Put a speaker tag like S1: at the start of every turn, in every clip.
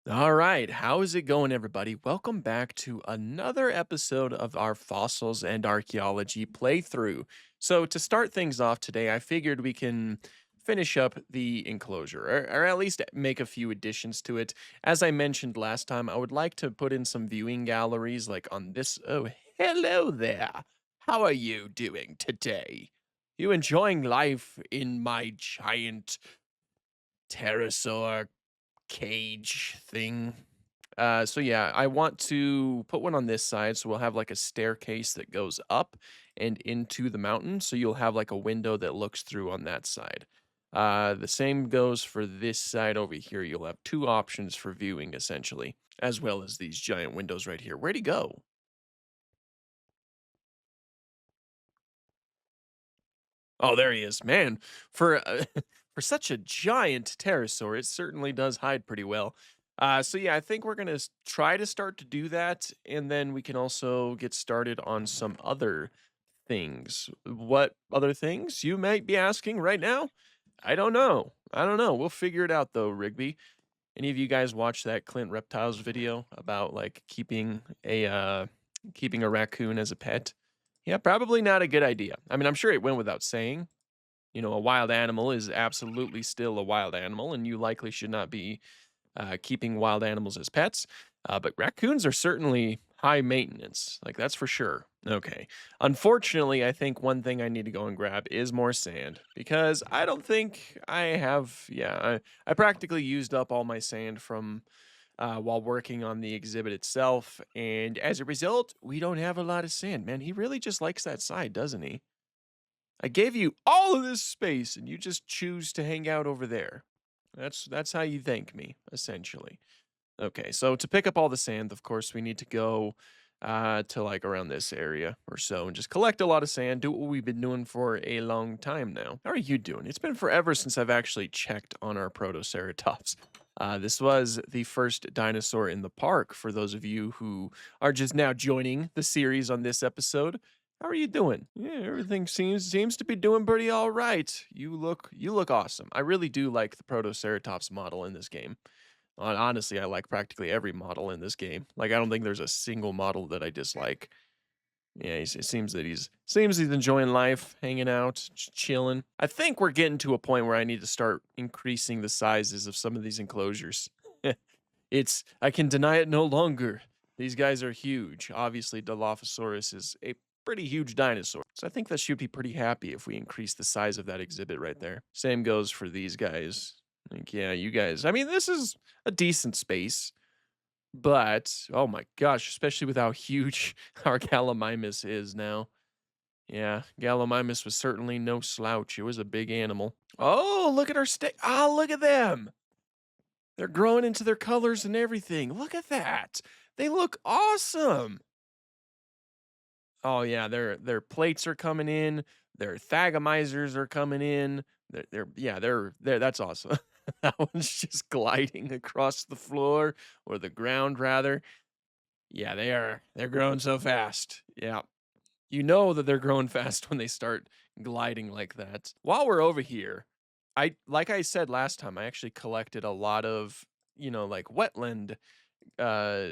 S1: All right, how is it going, everybody? Welcome back to another episode of our fossils and archaeology playthrough. So, to start things off today, I figured we can finish up the enclosure, or at least make a few additions to it. As I mentioned last time, I would like to put in some viewing galleries like on this. Oh, hello there. How are you doing today? You enjoying life in my giant pterosaur cage thing? So yeah, I want to put one on this side, so we'll have like a staircase that goes up and into the mountain, so you'll have like a window that looks through on that side. The same goes for this side over here. You'll have two options for viewing essentially, as well as these giant windows right here. Where'd he go? Oh, there he is. Man, for for such a giant pterosaur, it certainly does hide pretty well. So yeah, I think we're gonna try to start to do that, and then we can also get started on some other things. What other things you might be asking right now? I don't know. I don't know. We'll figure it out though, Rigby. Any of you guys watch that Clint Reptiles video about like keeping a raccoon as a pet? Yeah, probably not a good idea. I mean, I'm sure it went without saying, a wild animal is absolutely still a wild animal, and you likely should not be keeping wild animals as pets. But raccoons are certainly high maintenance, like that's for sure. Okay. Unfortunately, I think one thing I need to go and grab is more sand because I don't think I have. Yeah, I practically used up all my sand from while working on the exhibit itself. And as a result, we don't have a lot of sand. Man, he really just likes that side, doesn't he? I gave you all of this space and you just choose to hang out over there. That's how you thank me, essentially. Okay, so to pick up all the sand, of course, we need to go to like around this area or so and just collect a lot of sand. Do what we've been doing for a long time now. How are you doing? It's been forever since I've actually checked on our Protoceratops. This was the first dinosaur in the park for those of you who are just now joining the series on this episode. How are you doing? Yeah, everything seems to be doing pretty all right. You look awesome. I really do like the Protoceratops model in this game. Honestly, I like practically every model in this game. Like, I don't think there's a single model that I dislike. Yeah, it seems he's enjoying life, hanging out, chilling. I think we're getting to a point where I need to start increasing the sizes of some of these enclosures. I can deny it no longer. These guys are huge. Obviously, Dilophosaurus is a pretty huge dinosaur. So I think that should be pretty happy if we increase the size of that exhibit right there. Same goes for these guys. Like, yeah, you guys. I mean, this is a decent space, but oh my gosh, especially with how huge our Gallimimus is now. Yeah, Gallimimus was certainly no slouch. It was a big animal. Oh, look at our stick. Ah, look at them. They're growing into their colors and everything. Look at that. They look awesome. Oh yeah, their plates are coming in. Their thagomizers are coming in. They're that's awesome. That one's just gliding across the floor or the ground rather. Yeah, they're growing so fast. Yeah. You know that they're growing fast when they start gliding like that. While we're over here, I like I said last time, I actually collected a lot of, like wetland uh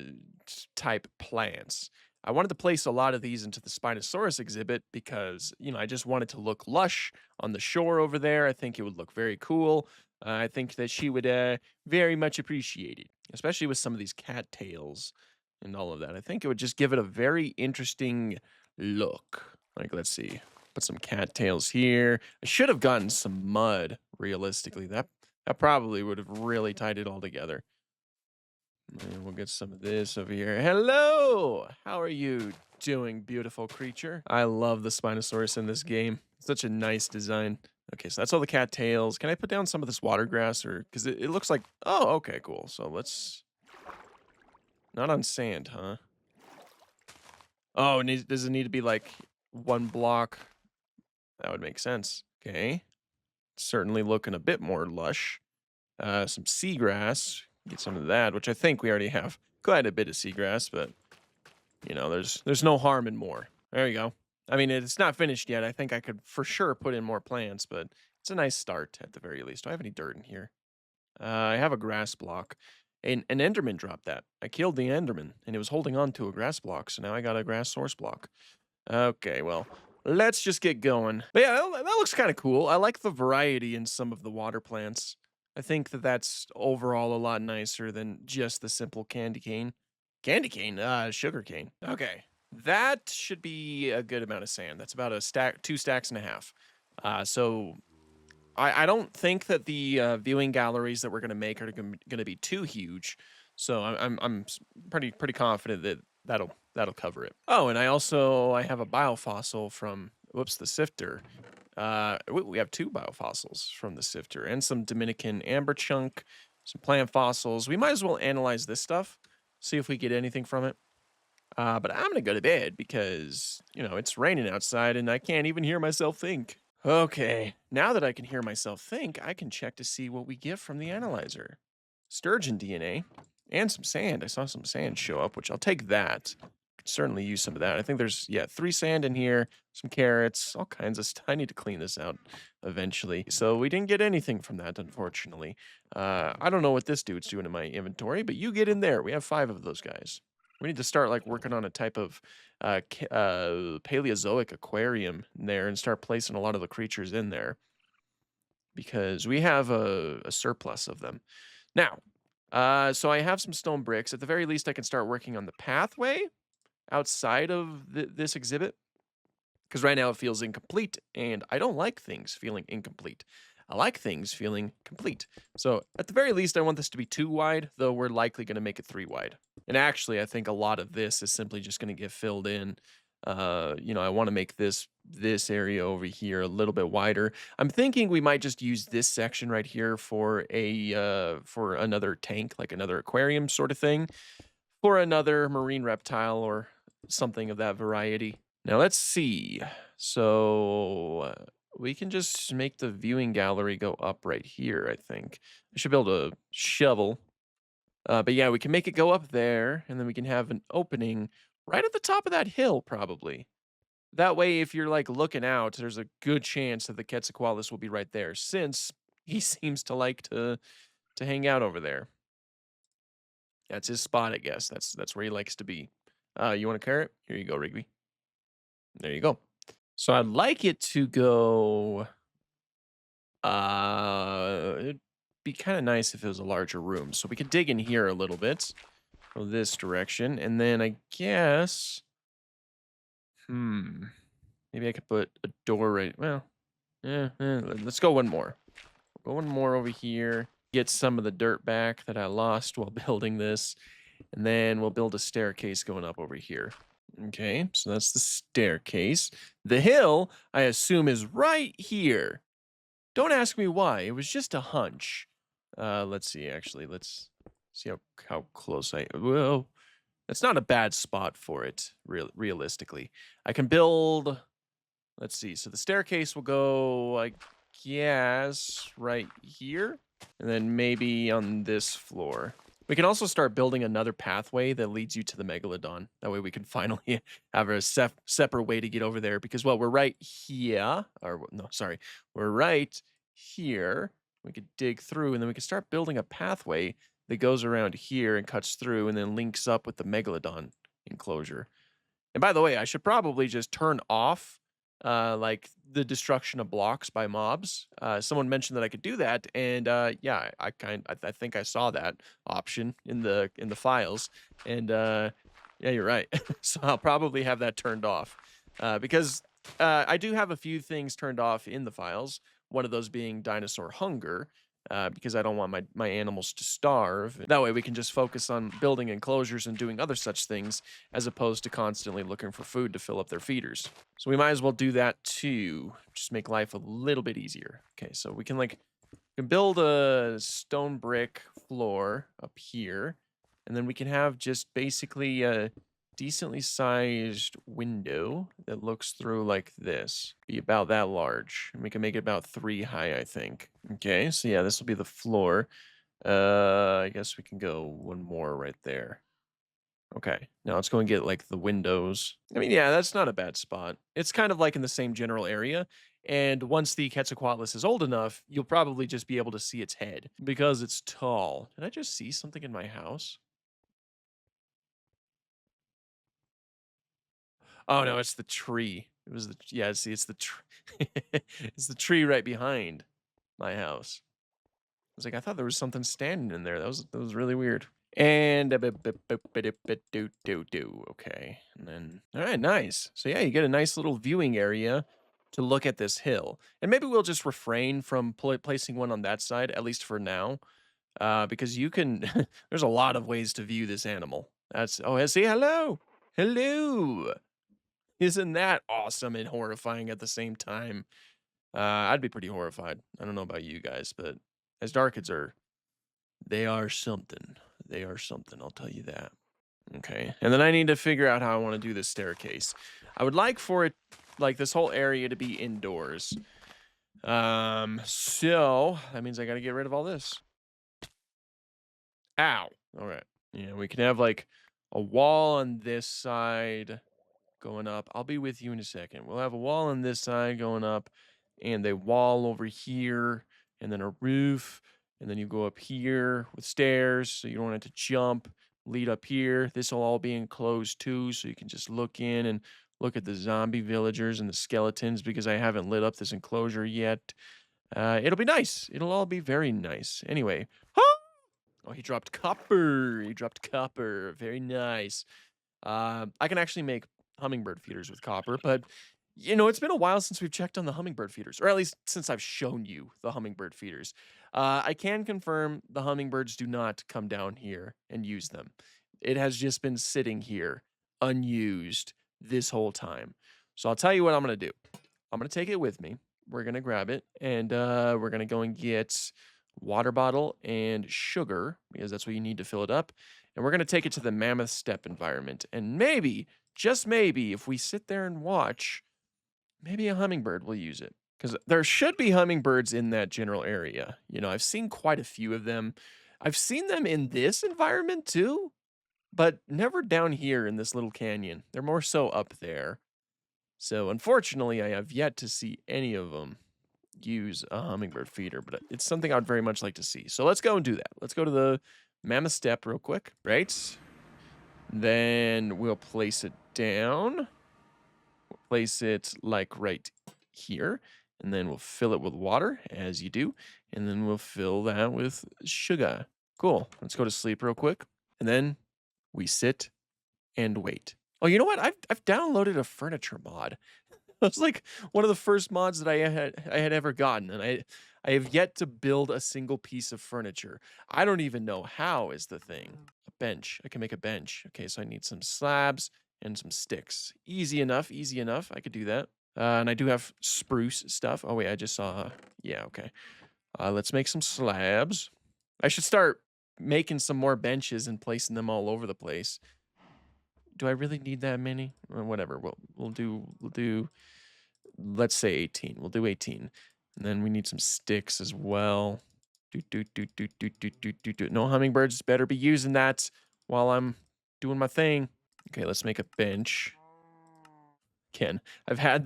S1: type plants. I wanted to place a lot of these into the Spinosaurus exhibit because, I just wanted to look lush on the shore over there. I think it would look very cool. I think that she would very much appreciate it, especially with some of these cattails and all of that. I think it would just give it a very interesting look. Like, let's see. Put some cattails here. I should have gotten some mud, realistically. That probably would have really tied it all together. And we'll get some of this over here. Hello! How are you doing, beautiful creature? I love the Spinosaurus in this game. Such a nice design. Okay, so that's all the cattails. Can I put down some of this water grass or because it looks like oh, okay, cool. So let's not on sand, huh? Oh, does it need to be like one block? That would make sense. Okay. Certainly looking a bit more lush. Some seagrass. Get some of that, which I think we already have quite a bit of seagrass, but there's no harm in more. There you go. I mean, it's not finished yet. I think I could for sure put in more plants, but it's a nice start at the very least. Do I have any dirt in here? I have a grass block. An Enderman dropped that. I killed the Enderman, and it was holding on to a grass block, so now I got a grass source block. Okay, well, let's just get going. But yeah, that looks kind of cool. I like the variety in some of the water plants. I think that that's overall a lot nicer than just the simple candy cane. Candy cane? Sugar cane. Okay, that should be a good amount of sand. That's about a stack, 2 stacks and a half. So I don't think that the viewing galleries that we're gonna make are gonna be too huge. So pretty confident that that'll cover it. Oh, and I have a biofossil from whoops the sifter. We have 2 biofossils from the sifter and some Dominican amber chunk, some plant fossils. We might as well analyze this stuff, see if we get anything from it. But I'm gonna go to bed because, it's raining outside and I can't even hear myself think. Okay, now that I can hear myself think, I can check to see what we get from the analyzer. Sturgeon DNA and some sand. I saw some sand show up, which I'll take that. Could certainly use some of that. I think there's, 3 sand in here, some carrots, all kinds of stuff. I need to clean this out eventually. So we didn't get anything from that, unfortunately. I don't know what this dude's doing in my inventory, but you get in there. We have 5 of those guys. We need to start like working on a type of Paleozoic aquarium in there and start placing a lot of the creatures in there because we have a surplus of them. Now, so I have some stone bricks. At the very least, I can start working on the pathway outside of this exhibit because right now it feels incomplete and I don't like things feeling incomplete. I like things feeling complete. So at the very least, I want this to be 2 wide, though we're likely going to make it 3 wide. And actually, I think a lot of this is simply just going to get filled in. I want to make this area over here a little bit wider. I'm thinking we might just use this section right here for for another tank, like another aquarium sort of thing, for another marine reptile or something of that variety. Now let's see. So we can just make the viewing gallery go up right here, I think. I should be able to shovel. But yeah, we can make it go up there, and then we can have an opening right at the top of that hill, probably. That way, if you're like looking out, there's a good chance that the Quetzalcoatlus will be right there, since he seems to like to hang out over there. That's his spot, I guess. That's where he likes to be. You want a carrot? Here you go, Rigby. There you go. So I'd like it to go. It'd be kind of nice if it was a larger room, so we could dig in here a little bit, go this direction, and then I guess, maybe I could put a door right. Well, let's go one more. Go one more over here. Get some of the dirt back that I lost while building this, and then we'll build a staircase going up over here. Okay, so that's the staircase. The hill, I assume, is right here. Don't ask me why. It was just a hunch. Let's see. Actually, let's see how close I. Well, that's not a bad spot for it. Realistically, I can build. Let's see. So the staircase will go, I guess, right here, and then maybe on this floor. We can also start building another pathway that leads you to the Megalodon. That way we can finally have a separate way to get over there because, well, we're right here. Or, no, sorry. We're right here. We could dig through and then we can start building a pathway that goes around here and cuts through and then links up with the Megalodon enclosure. And by the way, I should probably just turn off like the destruction of blocks by mobs. Someone mentioned that I could do that, and yeah, I think I saw that option in the files, and yeah, you're right. So I'll probably have that turned off because I do have a few things turned off in the files. One of those being dinosaur hunger. Because I don't want my animals to starve. That way we can just focus on building enclosures and doing other such things as opposed to constantly looking for food to fill up their feeders. So we might as well do that too. Just make life a little bit easier. Okay, so we can build a stone brick floor up here. And then we can have just basically a decently sized window that looks through like this. Be about that large. And we can make it about 3 high, I think. Okay, so yeah, this will be the floor. I guess we can go one more right there. Okay, now let's go and get like the windows. I mean, yeah, that's not a bad spot. It's kind of like in the same general area. And once the Quetzalcoatlus is old enough, you'll probably just be able to see its head because it's tall. Did I just see something in my house? Oh no, it's the tree. It was the yeah. See, it's the tree. It's the tree right behind my house. I was like, I thought there was something standing in there. That was really weird. And okay, and then all right, nice. So yeah, you get a nice little viewing area to look at this hill, and maybe we'll just refrain from placing one on that side at least for now, because you can. There's a lot of ways to view this animal. That's oh, see, hello, hello. Isn't that awesome and horrifying at the same time? I'd be pretty horrified. I don't know about you guys, but as darkids are, they are something. They are something, I'll tell you that. Okay, and then I need to figure out how I want to do this staircase. I would like for it, like this whole area to be indoors. So that means I got to get rid of all this. Ow. All right. Yeah, we can have like a wall on this side going up. I'll be with you in a second. We'll have a wall on this side going up, and a wall over here, and then a roof, and then you go up here with stairs so you don't have to jump, lead up here. This will all be enclosed too, so you can just look in and look at the zombie villagers and the skeletons because I haven't lit up this enclosure yet. It'll be nice. It'll all be very nice. Anyway. Oh, he dropped copper. He dropped copper. Very nice. I can actually make hummingbird feeders with copper, but it's been a while since we've checked on the hummingbird feeders, or at least since I've shown you the hummingbird feeders. I can confirm the hummingbirds do not come down here and use them. It has just been sitting here unused this whole time. So I'll tell you what I'm going to do. I'm going to take it with me. We're going to grab it, and we're going to go and get water bottle and sugar because that's what you need to fill it up. And we're going to take it to the Mammoth Steppe environment. And maybe, just maybe, if we sit there and watch, maybe a hummingbird will use it. Because there should be hummingbirds in that general area. I've seen quite a few of them. I've seen them in this environment too, but never down here in this little canyon. They're more so up there. So unfortunately, I have yet to see any of them use a hummingbird feeder, but it's something I'd very much like to see. So let's go and do that. Let's go to the Mammoth Steppe real quick. Right. Then we'll place it down. We'll place it like right here. And then we'll fill it with water, as you do. And then we'll fill that with sugar. Cool. Let's go to sleep real quick. And then we sit and wait. Oh, you know what? I've downloaded a furniture mod. It's like one of the first mods that I had ever gotten, and I have yet to build a single piece of furniture. I don't even know how is the thing. A bench. I can make a bench. Okay, so I need some slabs and some sticks. Easy enough, easy enough. I could do that. And I do have spruce stuff. Oh wait, I just saw. Yeah, okay. Let's make some slabs. I should start making some more benches and placing them all over the place. Do I really need that many? Whatever. We'll do. Let's say 18. We'll do 18. And then we need some sticks as well. No hummingbirds better be using that while I'm doing my thing. Okay, let's make a bench. Again, I've had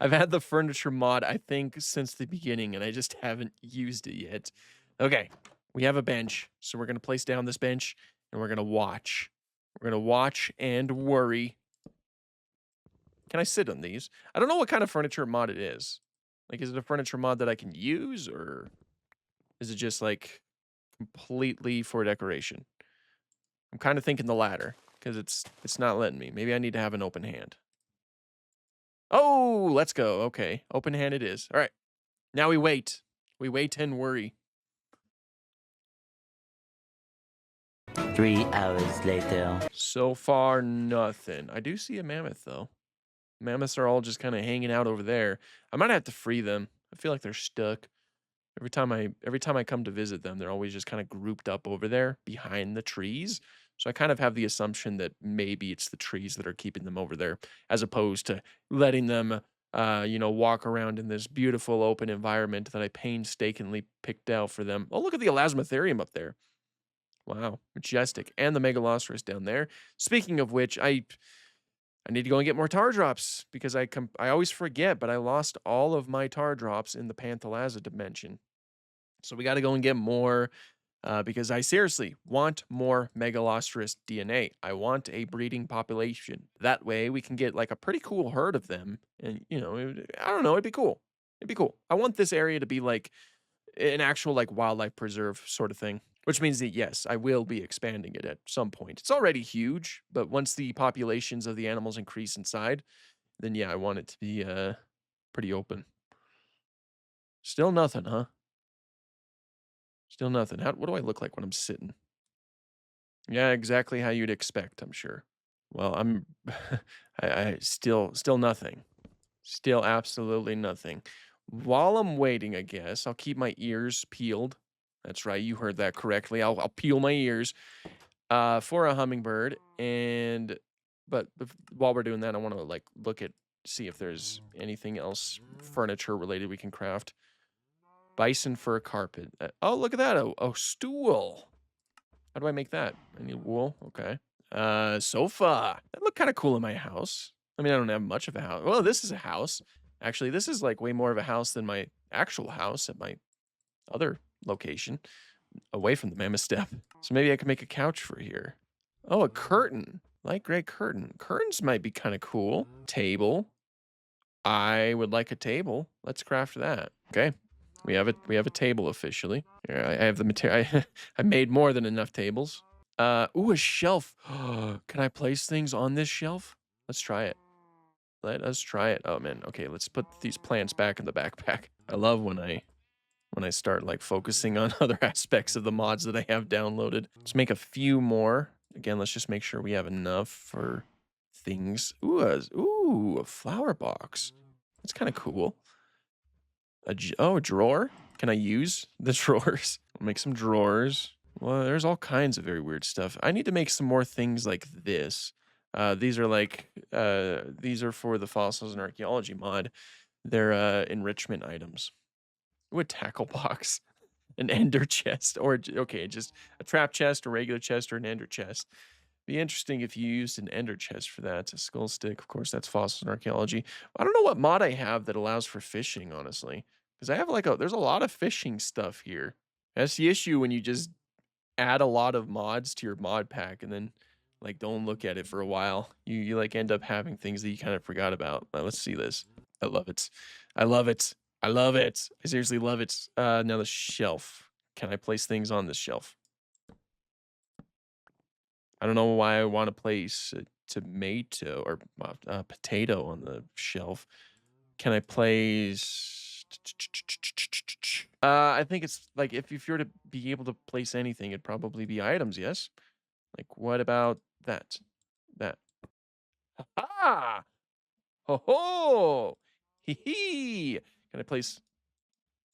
S1: the furniture mod, I think, since the beginning, and I just haven't used it yet. Okay, we have a bench. So we're gonna place down this bench and we're gonna watch. We're gonna watch and worry. Can I sit on these? I don't know what kind of furniture mod it is. Like, is it a furniture mod that I can use, or is it just, like, completely for decoration? I'm kind of thinking the latter, because it's not letting me. Maybe I need to have an open hand. Oh, let's go. Okay, open hand it is. All right, now we wait. We wait and worry.
S2: 3 hours later.
S1: So far, nothing. I do see a mammoth, though. Mammoths are all just kind of hanging out over there. I might have to free them. I feel like they're stuck. Every time I come to visit them, they're always just kind of grouped up over there behind the trees. So I kind of have the assumption that maybe it's the trees that are keeping them over there, as opposed to letting them, walk around in this beautiful open environment that I painstakingly picked out for them. Oh, look at the elasmotherium up there. Wow, majestic. And the Megalosaurus down there. Speaking of which, I need to go and get more tar drops because I always forget, but I lost all of my tar drops in the Panthalazza dimension. So we got to go and get more because I seriously want more Megalosaurus DNA. I want a breeding population. That way we can get like a pretty cool herd of them. And, I don't know, it'd be cool. It'd be cool. I want this area to be like an actual like wildlife preserve sort of thing. Which means that yes, I will be expanding it at some point. It's already huge, but once the populations of the animals increase inside, then yeah, I want it to be pretty open. Still nothing, huh? Still nothing. What do I look like when I'm sitting? Yeah, exactly how you'd expect, I'm sure. Well, I'm I still nothing. Still absolutely nothing. While I'm waiting, I guess, I'll keep my ears peeled. That's right, you heard that correctly. I'll peel my ears for a hummingbird. But while we're doing that, I want to like see if there's anything else furniture related we can craft. Bison fur carpet. Oh, look at that. A stool. How do I make that? I need wool. Okay. Sofa. That look kind of cool in my house. I mean, I don't have much of a house. Well, this is a house. Actually, this is like way more of a house than my actual house at my other location, away from the mammoth step. So maybe I could make a couch for here. Oh, a curtain. Light gray curtain. Curtains might be kind of cool. Table. I would like a table. Let's craft that. Okay. We have a table officially. Here, I have the material. I made more than enough tables. Ooh, a shelf. Can I place things on this shelf? Let's try it. Let us try it. Oh man. Okay, let's put these plants back in the backpack. I love when I start like focusing on other aspects of the mods that I have downloaded. Let's make a few more. Again, let's just make sure we have enough for things. Ooh, a flower box. That's kind of cool. A drawer? Can I use the drawers? I'll make some drawers. Well, there's all kinds of very weird stuff. I need to make some more things like this. These are for the fossils and archaeology mod. They're enrichment items. Ooh, a tackle box, an ender chest, or okay, just a trap chest, a regular chest, or an ender chest. Be interesting if you used an ender chest for that. A skull stick, of course, that's fossils and archaeology. I don't know what mod I have that allows for fishing, honestly, because I have there's a lot of fishing stuff here. That's the issue when you just add a lot of mods to your mod pack and then like don't look at it for a while. You like end up having things that you kind of forgot about. Let's see this. I love it. I love it. I love it. I seriously love it. Now the shelf. Can I place things on this shelf? I don't know why I want to place a tomato or a potato on the shelf. Can I place? I think it's like if you were to be able to place anything, it'd probably be items. Yes. Like what about that? That. Ah! Ho ho! Hee hee! Can I place?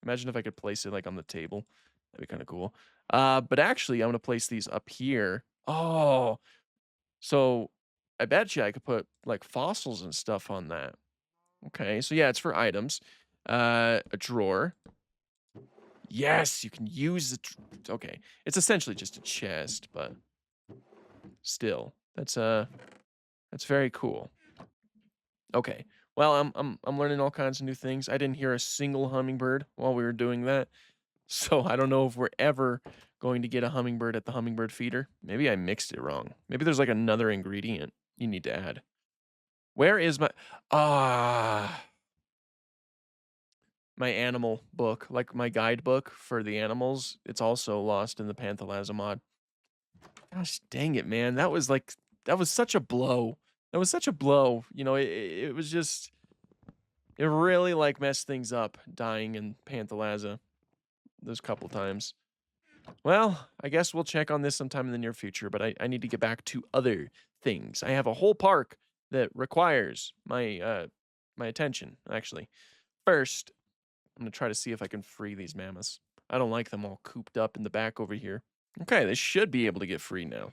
S1: Imagine if I could place it like on the table. That'd be kind of cool. But actually, I'm gonna place these up here. Oh, so I bet you I could put like fossils and stuff on that. Okay, so yeah, it's for items. A drawer. Yes, you can use the. Okay, it's essentially just a chest, but still, that's very cool. Okay, well, I'm learning all kinds of new things. I didn't hear a single hummingbird while we were doing that, so I don't know if we're ever going to get a hummingbird at the hummingbird feeder. Maybe I mixed it wrong. Maybe there's like another ingredient you need to add. Where is ah my animal book, like my guidebook for the animals? It's also lost in the Panthalazza mod. Gosh dang it, man. That was such a blow. That was such a blow. It was just it really like messed things up dying in Panthalazza those couple times. Well, I guess we'll check on this sometime in the near future, but I need to get back to other things. I have a whole park that requires my attention, actually. First, I'm gonna try to see if I can free these mammoths. I don't like them all cooped up in the back over here. Okay, they should be able to get free now.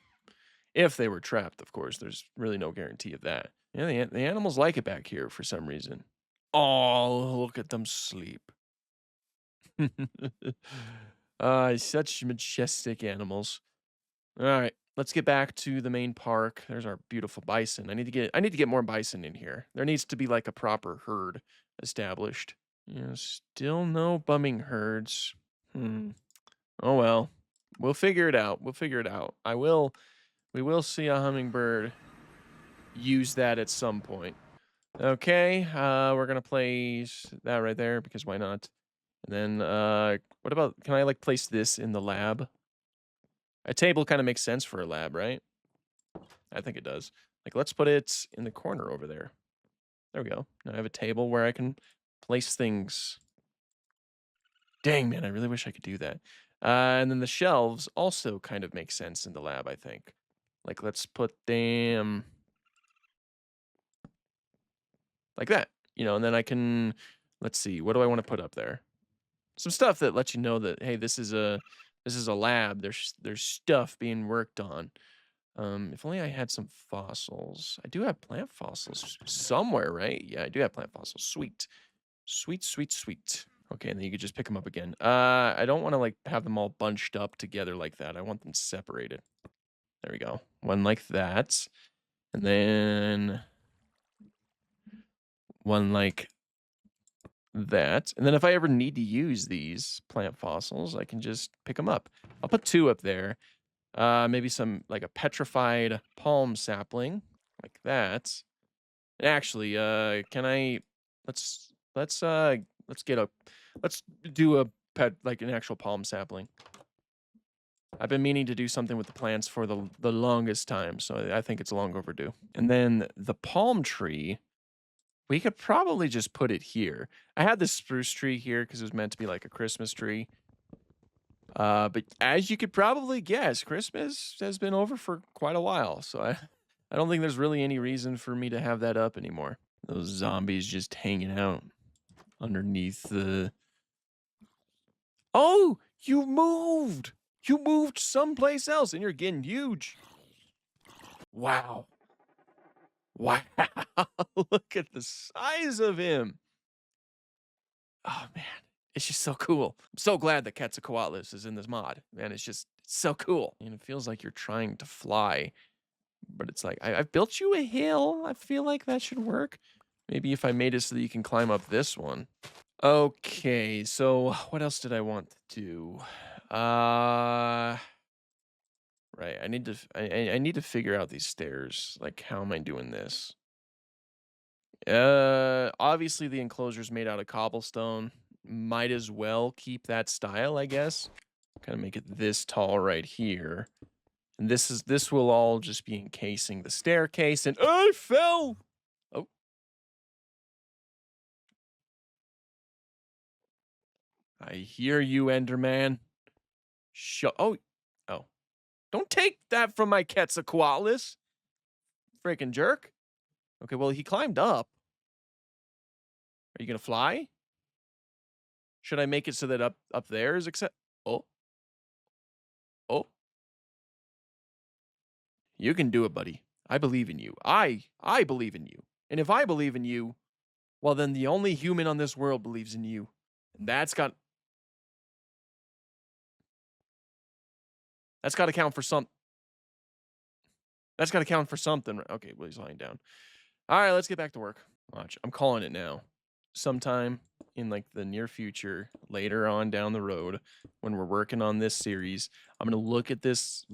S1: If they were trapped, of course. There's really no guarantee of that. Yeah, the animals like it back here for some reason. Oh, look at them sleep. Such majestic animals. All right, let's get back to the main park. There's our beautiful bison. I need to get more bison in here. There needs to be like a proper herd established. Yeah, still no bumming herds. Hmm. Oh well. We'll figure it out. We'll figure it out. We will see a hummingbird use that at some point. Okay, we're gonna place that right there because why not? And then what about can I like place this in the lab? A table kind of makes sense for a lab, right? I think it does. Like, let's put it in the corner over there. There we go. Now I have a table where I can place things. Dang, man, I really wish I could do that. And then the shelves also kind of make sense in the lab, I think. Like, let's put them like that, and then I can, let's see, what do I want to put up there? Some stuff that lets you know that, hey, this is a lab. There's stuff being worked on. If only I had some fossils. I do have plant fossils somewhere, right? Yeah, I do have plant fossils. Sweet. Sweet, sweet, sweet. Okay, and then you could just pick them up again. I don't want to like have them all bunched up together like that. I want them separated. There we go. One like that. And then one like that. And then if I ever need to use these plant fossils, I can just pick them up. I'll put two up there. Maybe some like a petrified palm sapling like that. And actually, can I let's get a let's do a pet like an actual palm sapling. I've been meaning to do something with the plants for the longest time, so I think it's long overdue. And then the palm tree, we could probably just put it here. I had this spruce tree here because it was meant to be like a Christmas tree. But as you could probably guess, Christmas has been over for quite a while, so I don't think there's really any reason for me to have that up anymore. Those zombies just hanging out underneath the. Oh, you moved! You moved someplace else and you're getting huge. Wow. Wow. Look at the size of him. Oh, man. It's just so cool. I'm so glad that Quetzalcoatlus is in this mod. Man, it's just so cool. And it feels like you're trying to fly, but it's like, I've built you a hill. I feel like that should work. Maybe if I made it so that you can climb up this one. Okay, so what else did I want to do? Right, I need to figure out these stairs. Like, how am I doing this? Obviously the enclosure's made out of cobblestone. Might as well keep that style, I guess. Kind of make it this tall right here. And this will all just be encasing the staircase and I fell. Oh. I hear you, Enderman. Oh. Oh. Don't take that from my Quetzalcoatlus. Freaking jerk. Okay, well, he climbed up. Are you gonna fly? Should I make it so that up there is accept? Oh, oh, you can do it, buddy. I believe in you. I believe in you. And if I believe in you, well, then the only human on this world believes in you. And that's got to count for some. That's got to count for something. Okay, well, he's lying down. All right, let's get back to work. Watch, I'm calling it now. Sometime in like the near future, later on down the road, when we're working on this series, I'm gonna look at this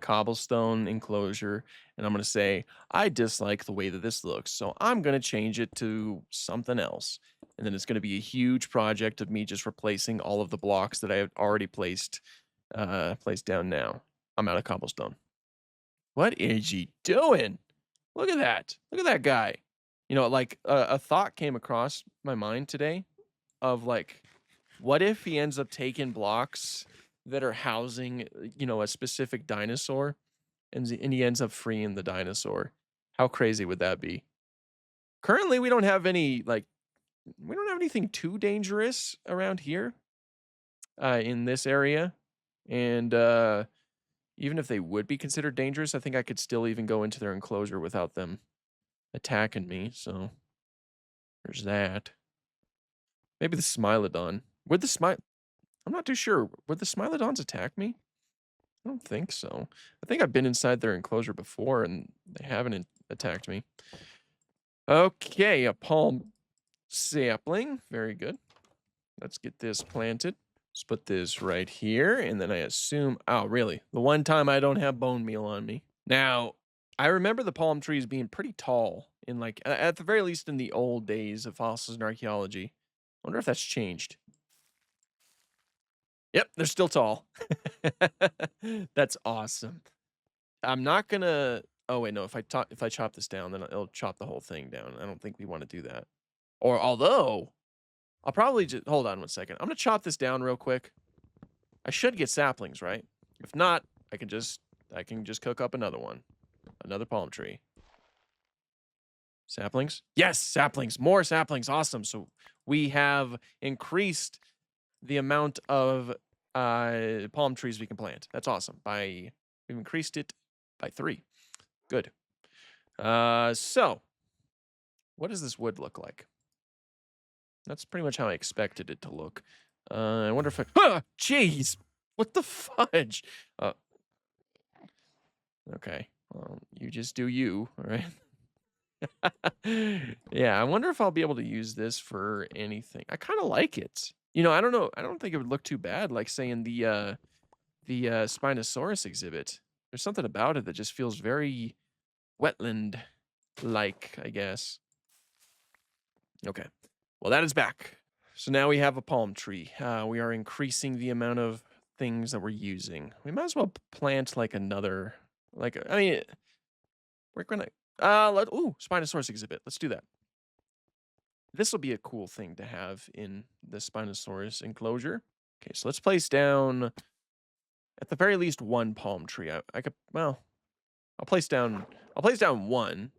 S1: cobblestone enclosure, and I'm gonna say I dislike the way that this looks, so I'm gonna change it to something else. And then it's gonna be a huge project of me just replacing all of the blocks that I have already placed down now. I'm out of cobblestone. What is he doing? Look at that. Look at that guy. Like a thought came across my mind today of like, what if he ends up taking blocks that are housing, a specific dinosaur and he ends up freeing the dinosaur? How crazy would that be? Currently, we don't have anything too dangerous around here in this area. And even if they would be considered dangerous, I think I could still even go into their enclosure without them attacking me. So there's that. Maybe the Smilodon. Would the Smile I'm not too sure. Would the Smilodons attack me? I don't think so. I think I've been inside their enclosure before and they haven't attacked me. Okay, a palm sapling. Very good. Let's get this planted. Let's put this right here, and then I assume oh, really? The one time I don't have bone meal on me. Now, I remember the palm trees being pretty tall in, like, at the very least in the old days of fossils and archaeology. I wonder if that's changed. Yep, they're still tall. That's awesome. I'm not gonna oh, wait, no, if I chop this down, then it'll chop the whole thing down. I don't think we wanna do that. Or although, I'll probably just hold on one second. I'm gonna chop this down real quick. I should get saplings, right? If not, I can just cook up another one. Another palm tree. Saplings? Yes, saplings. More saplings. Awesome. So we have increased the amount of palm trees we can plant. That's awesome. We've increased it by 3. Good. So what does this wood look like? That's pretty much how I expected it to look. I wonder if jeez! What the fudge? Okay. Well, you just do you, all right? Yeah, I wonder if I'll be able to use this for anything. I kinda like it. I don't know. I don't think it would look too bad, like, say, in the Spinosaurus exhibit. There's something about it that just feels very wetland-like, I guess. Okay. Well, that is back. So now we have a palm tree. We are increasing the amount of things that we're using. We might as well plant like another, like I mean, we're gonna Spinosaurus exhibit. Let's do that. This will be a cool thing to have in the Spinosaurus enclosure. Okay, so let's place down at the very least one palm tree. I could I'll place down one.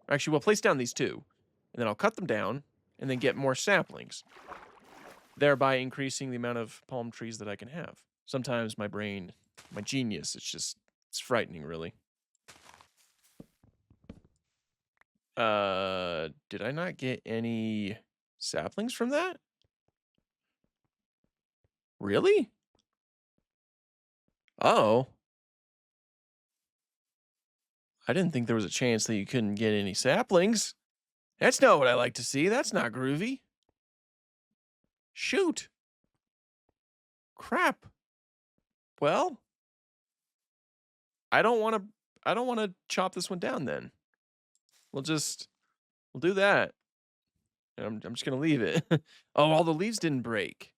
S1: Actually, we'll place down these two, and then I'll cut them down and then get more saplings, thereby increasing the amount of palm trees that I can have. Sometimes my brain, my genius, it's frightening, really. Did I not get any saplings from that? Really? Oh, I didn't think there was a chance that you couldn't get any saplings. That's not what I like to see. That's not groovy. Shoot. Crap. Well, I don't want to chop this one down then. We'll do that. And I'm just gonna leave it. Oh, all the leaves didn't break.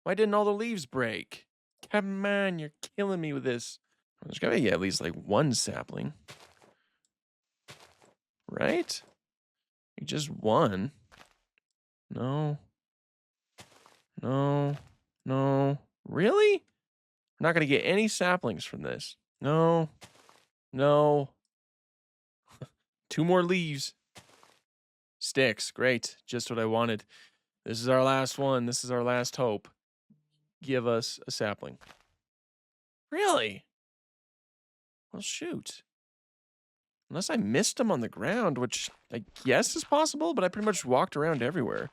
S1: Why didn't all the leaves break? Come on, you're killing me with this. There's gotta be at least like one sapling, right? Just one. No. No. No. Really? I'm not gonna get any saplings from this. No. No. 2 more leaves. Sticks. Great. Just what I wanted. This is our last one. This is our last hope. Give us a sapling. Really? Well, shoot. Unless I missed them on the ground, which I guess is possible, but I pretty much walked around everywhere.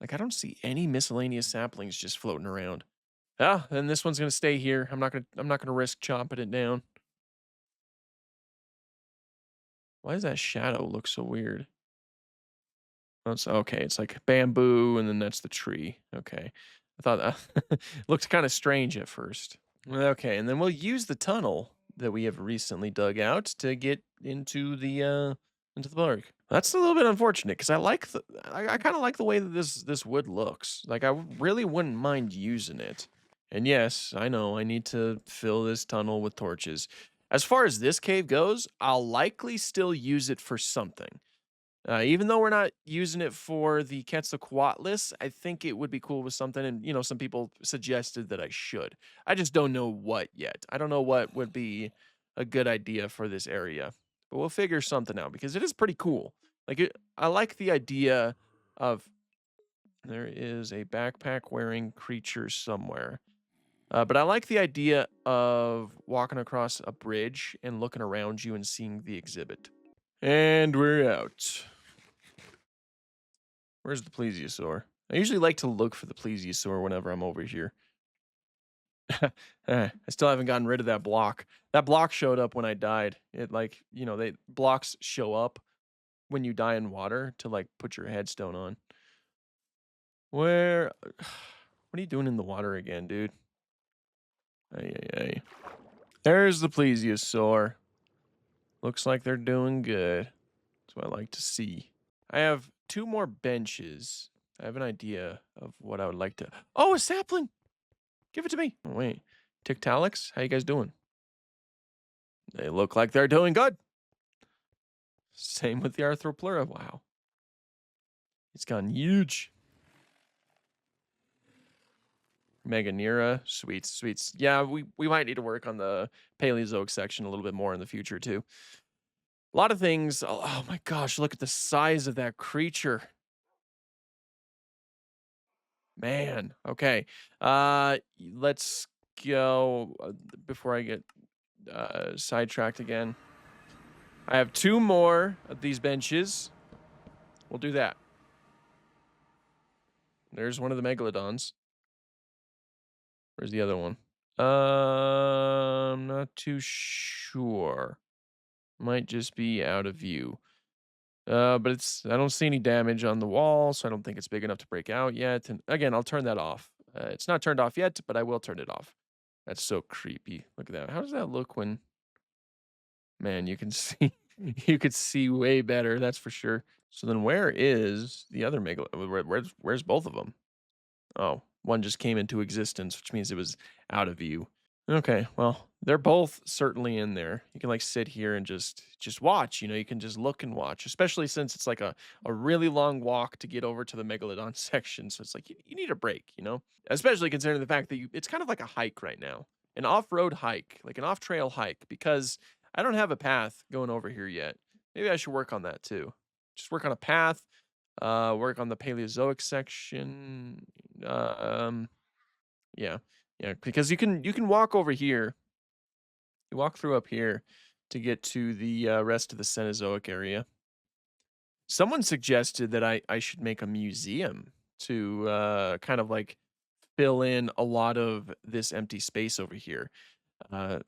S1: Like, I don't see any miscellaneous saplings just floating around. Ah, then this one's gonna stay here. I'm not gonna risk chopping it down. Why does that shadow look so weird? Oh, it's okay. It's like bamboo, and then that's the tree. Okay. I thought that looked kind of strange at first. Okay, and then we'll use the tunnel that we have recently dug out to get into the park. That's a little bit unfortunate because I kind of like the way that this wood looks. Like I really wouldn't mind using it. And yes, I know I need to fill this tunnel with torches. As far as this cave goes, I'll likely still use it for something. Even though we're not using it for the Quetzalcoatlus, I think it would be cool with something. And, some people suggested that I should. I just don't know what yet. I don't know what would be a good idea for this area. But we'll figure something out because it is pretty cool. I like the idea of there is a backpack wearing creature somewhere. But I like the idea of walking across a bridge and looking around you and seeing the exhibit. And we're out. Where's the plesiosaur? I usually like to look for the plesiosaur whenever I'm over here. I still haven't gotten rid of that block. That block showed up when I died. It like, they blocks show up when you die in water to like put your headstone on. Where what are you doing in the water again, dude? Ay, ay, ay. There's the plesiosaur. Looks like they're doing good. That's what I like to see. I have 2 more benches. I have an idea of what I would like to. Oh, a sapling! Give it to me. Oh, wait. Tiktaalik, how you guys doing? They look like they're doing good. Same with the Arthropleura. Wow. It's gotten huge. Meganera, sweets, sweets. Yeah, we might need to work on the Paleozoic section a little bit more in the future too. A lot of things. Oh my gosh, look at the size of that creature. Man. Okay. Let's go before I get sidetracked again. I have 2 more of these benches. We'll do that. There's one of the megalodons. Where's the other one? I'm not too sure. Might just be out of view. But I don't see any damage on the wall, so I don't think it's big enough to break out yet. And again, I'll turn that off. It's not turned off yet, but I will turn it off. That's so creepy. Look at that. How does that look when, man, you can see, you could see way better. That's for sure. So then where is the other where's both of them? Oh, one just came into existence, which means it was out of view. Okay, well, they're both certainly in there. You can like sit here and just watch, you can just look and watch, especially since it's like a really long walk to get over to the megalodon section. So it's like you need a break, Especially considering the fact that it's kind of like a hike right now. An off-road hike, like an off-trail hike, because I don't have a path going over here yet. Maybe I should work on that too. Just work on a path, work on the Paleozoic section. Yeah. Yeah, because you can walk over here. You walk through up here to get to the rest of the Cenozoic area. Someone suggested that I should make a museum to kind of like fill in a lot of this empty space over here.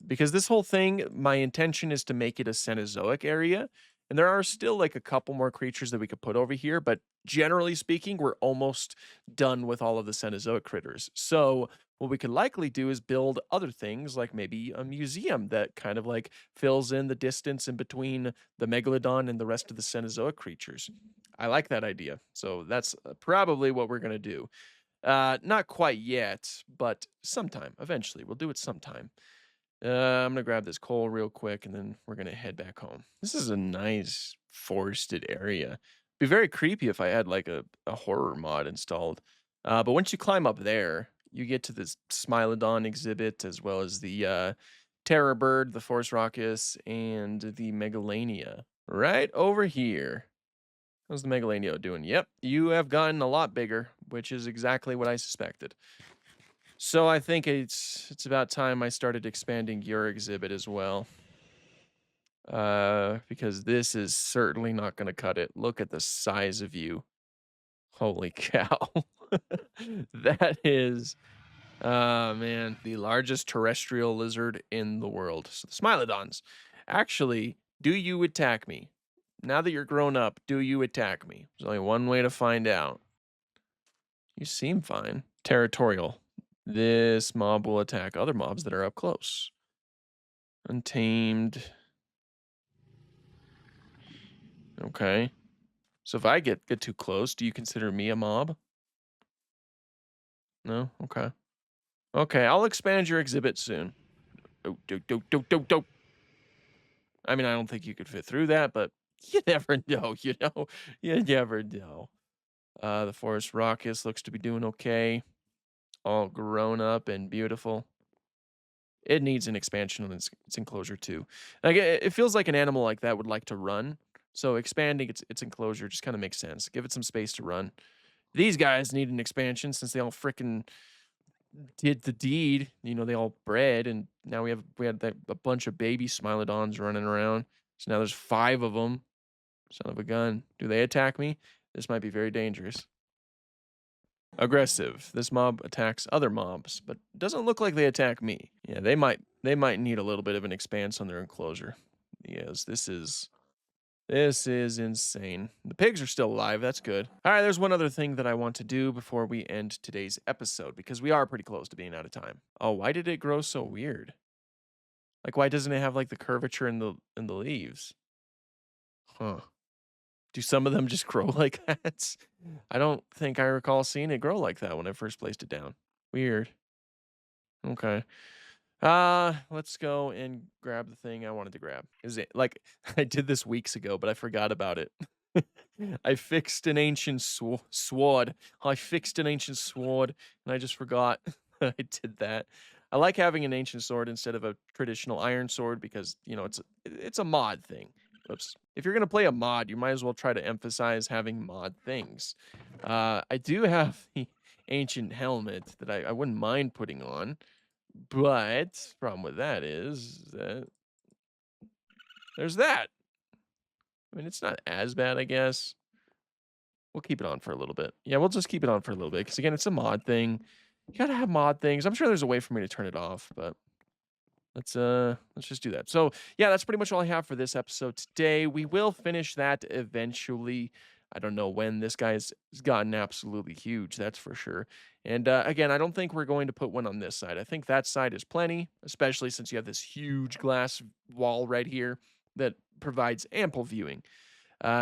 S1: Because this whole thing, my intention is to make it a Cenozoic area. And there are still like a couple more creatures that we could put over here, but generally speaking, we're almost done with all of the Cenozoic critters. So what we could likely do is build other things, like maybe a museum that kind of like fills in the distance in between the Megalodon and the rest of the Cenozoic creatures. I like that idea. So that's probably what we're going to do. Not quite yet, but sometime. Eventually. We'll do it sometime. I'm gonna grab this coal real quick, and then we're gonna head back home. This is a nice forested area. Be very creepy if I had like a horror mod installed. But once you climb up there, you get to this Smilodon exhibit, as well as the Terror Bird, the Force Raucus, and the Megalania. Right over here. How's the Megalania doing? Yep, you have gotten a lot bigger, which is exactly what I suspected. So I think it's about time I started expanding your exhibit as well. Because this is certainly not going to cut it. Look at the size of you. Holy cow. That is, man, the largest terrestrial lizard in the world. So the Smilodons. Actually, do you attack me? Now that you're grown up, do you attack me? There's only one way to find out. You seem fine. Territorial. This mob will attack other mobs that are up close. Untamed. Okay. So if I get too close, do you consider me a mob? No? Okay. Okay, I'll expand your exhibit soon. Oh, do. I mean, I don't think you could fit through that, but you never know, You never know. The Forest Raucus looks to be doing okay. All grown up and beautiful. It needs an expansion on its enclosure too. Like it feels like an animal like that would like to run. So expanding its enclosure just kind of makes sense. Give it some space to run. These guys need an expansion since they all freaking did the deed. They all bred, and now we had a bunch of baby Smilodons running around. So now there's 5 of them. Son of a gun. Do they attack me? This might be very dangerous. Aggressive. This mob attacks other mobs, but doesn't look like they attack me. Yeah, they might need a little bit of an expanse on their enclosure. Yes, this is insane. The pigs are still alive. That's good. All right, there's one other thing that I want to do before we end today's episode because we are pretty close to being out of time. Oh, why did it grow so weird? Like, why doesn't it have like the curvature in the leaves? Huh. Do some of them just grow like that? I don't think I recall seeing it grow like that when I first placed it down. Weird. Okay. Let's go and grab the thing I wanted to grab. Is it like I did this weeks ago, but I forgot about it. I fixed an ancient sword. I fixed an ancient sword, and I just forgot that I did that. I like having an ancient sword instead of a traditional iron sword because it's a mod thing. Oops. If you're gonna play a mod, you might as well try to emphasize having mod things. I do have the ancient helmet that I wouldn't mind putting on. But problem with that is that there's that. I mean, it's not as bad, I guess. We'll keep it on for a little bit. Yeah, we'll just keep it on for a little bit because again, it's a mod thing. You gotta have mod things. I'm sure there's a way for me to turn it off, but let's just do that. So yeah, that's pretty much all I have for this episode today. We will finish that eventually. I don't know when. This guy's gotten absolutely huge, that's for sure. And again, I don't think we're going to put one on this side. I think that side is plenty, especially since you have this huge glass wall right here that provides ample viewing.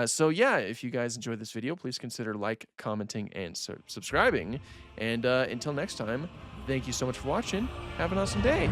S1: So yeah, if you guys enjoyed this video, please consider like, commenting, and subscribing. And until next time, thank you so much for watching. Have an awesome day.